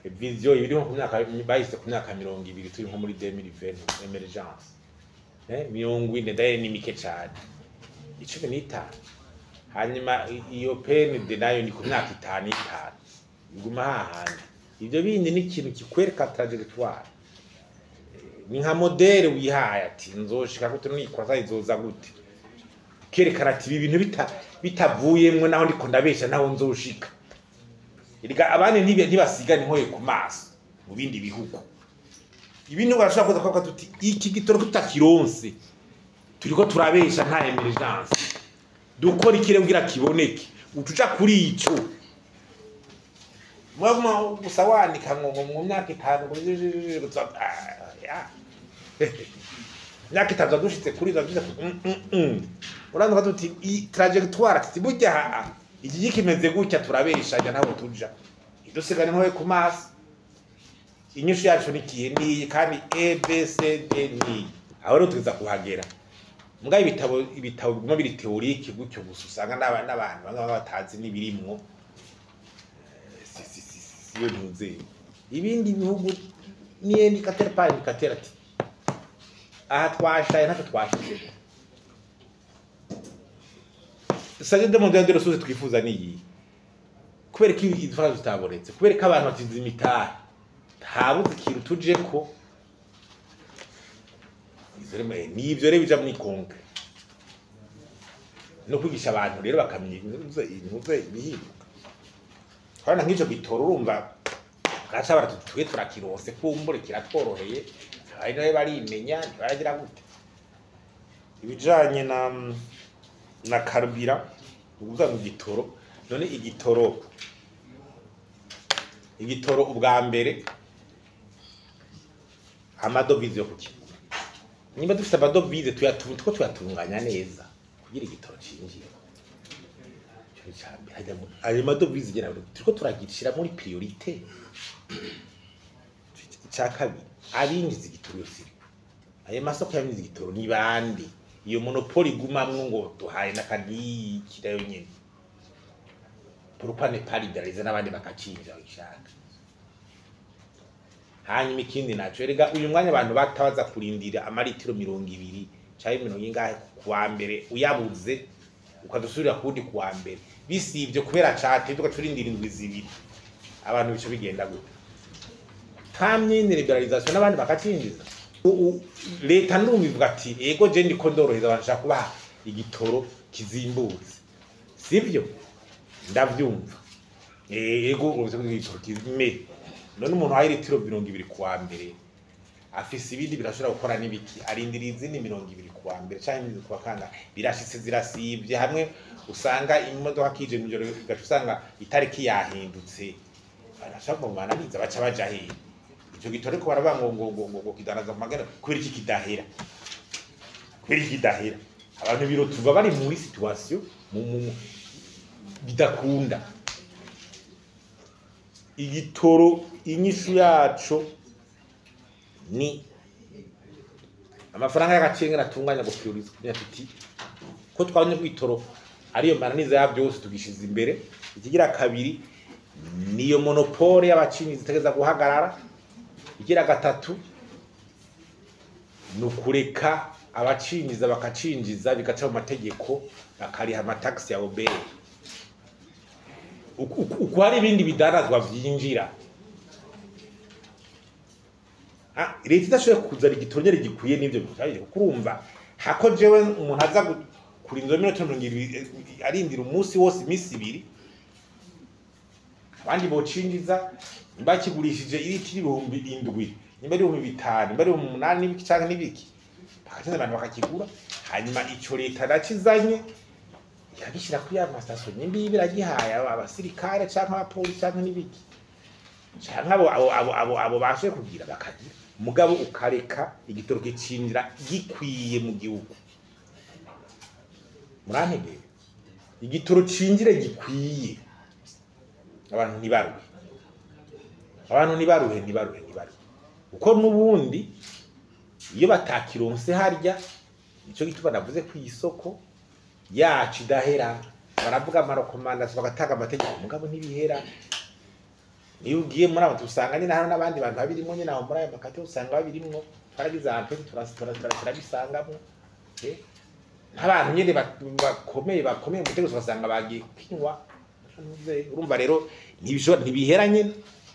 vision ibiri nko ku myaka bayise ku myaka 20 turi nko muri 2020 emergence 40 ndaye ni mike cyane 15 hanyuma iyo PND nayo ni ku myaka 5 iguma hahandi ibyo bindi ni ikintu kikwereka trajectoire ni nka modele wihaye ati nzoshika gute n'ikwaza izoza gute kerekana ati ibi bintu bitavuyemwe naho ndiko ndabesha naho nzoshika iriga abane ntibasigane nkoye ku maso mu bindi bihugu ibintu barashaka kuza tuti iki gitoro tutakironse turiko turabesha nta emergence dukora ikire kugira kiboneke utuca kuri ico mwaguma gusawanika mu myaka 5 myaka 5 dushitse kuri zavuze uranga tuti i trajectoire tibujya iki kimeze gutya turabeshanya nabo tuja idusigane nkoye ku maso inyishu yacu nikiye ni kandi ABCD ni aho rero tuza kuhagera mbwa ibitabo biguma biri teorike gutyo gusa usanga n'abantu banga batazi nibirimwo siyo ntuze ibindi bihugu niye ni katera ati aha twashaye ntacyo twashije saje demande de ressources twifuza niyi kubereka izifaransa zitaboretse kubereka abantu batinze imitahe habuze ikintu tuje ko izereme nivyo rero bija muri konke no kwigisha abantu rero bakamenya intuze bihinduka kandi nk'icyo gitoro urumva gacha baratutuye turakirose kumbure kiratworoheye ari nawe barimenya baragira gute ibijanye na karubira ubuza mu gitoro none igitoro ubwa mbere amadovize yo kuki niba dufite amadovize tuyatunganya neza kugira igitoro cinjira cyo cyambe hajya mu ayo madovize gera turiko turagirishira muri priorité cyakabi abinjiza igitoro yose ayo masoko y'abinjiza igitoro ni bandi iyo monopoli gumamwe ngo duhaye nakadi kirayo nyene pourquoi pas libéraliser n'abandi bakacinja ishaka hanyuma ikindi naco erega uyu mwanya abantu batabaza kurindira amaritiro 200 cyangwa 100 ingahe kuwa mbere uyabuze ukadusubira kundi kuwa mbere bisivye kubera cate tuka turindira indwi zibiri abantu bico bigenda gute tamye ni liberalisation n'abandi bakacinjiza leta ndumvivuga ati ego je ndiko ndoroheza banshaka kuba igitoro kizimbutse sivyo ndavyumva ego uruze kwigitoro kizime none umuntu ayi litiro 200 kuwa mbere afise ibindi birashobora gukora nibiki arindira izindi 200 kuwa mbere cyangwa kuwa kanga birashitse zirasivye hamwe usanga imodoka kije mu joro gasanga itariki yahindutse arashaka mu mananiza baca baja he icyo gitore ko barabango ngo kidaraza magana kubera iki kidahera abantu biro tuva bari muri situation bidakunda igitoro inyishu yaco ni amafaranga y'agacenga natunganya go priorize kunya tuti ko twabonye kwitoro ariyo mananiza ya byose tugishiza imbere ikigira kabiri niyo monopole y'abacinyi zitegeza guhagarara igira gatatu nukureka abacinyiza bakacinjiza bigaca mu mategeko bakariha amataxi ya obere uko hari ibindi bidarazwa vyinjira leta idashoboye kuzana igitonyere gikwiye n'ivyo bitaye kurumva hako jewe umuntu aza kurinda minota 20 arindira umunsi wose imisi 2 abandi bocinjiza mbakigurishije iriti 7,000 nimba ari 5,000 nimba ari 8 n'ibiki cyangwa n'ibiki bakatinza abantu bakakigura hanyuma ico leta nakizanye ikagishira kuri ya station nimbi biragihaye abasirikare cyangwa abapolisi cyangwa n'ibiki cyangwa abo bashe kugira bakagira mugabo ukareka igitoro kicinjira gikwiye mu gihugu murantege igitoro cinjire gikwiye abantu ntibaruhe uko nubundi iyo batakironse harya ico gituba navuze ku isoko yacu idahera baravuga amarekomandasiyo bagatanga amategeko mugabo ntibihera iyo ugiye muri abo tusanga nyine hano n'abandi bantu babirimo nyine aho muri ayo makate usanga babirimwo twaragize ahantu turabisangamo nk'abantu nyine bakomeye umutegetsi ugasanga bagiye kwinywa urumva rero ntibihera nyine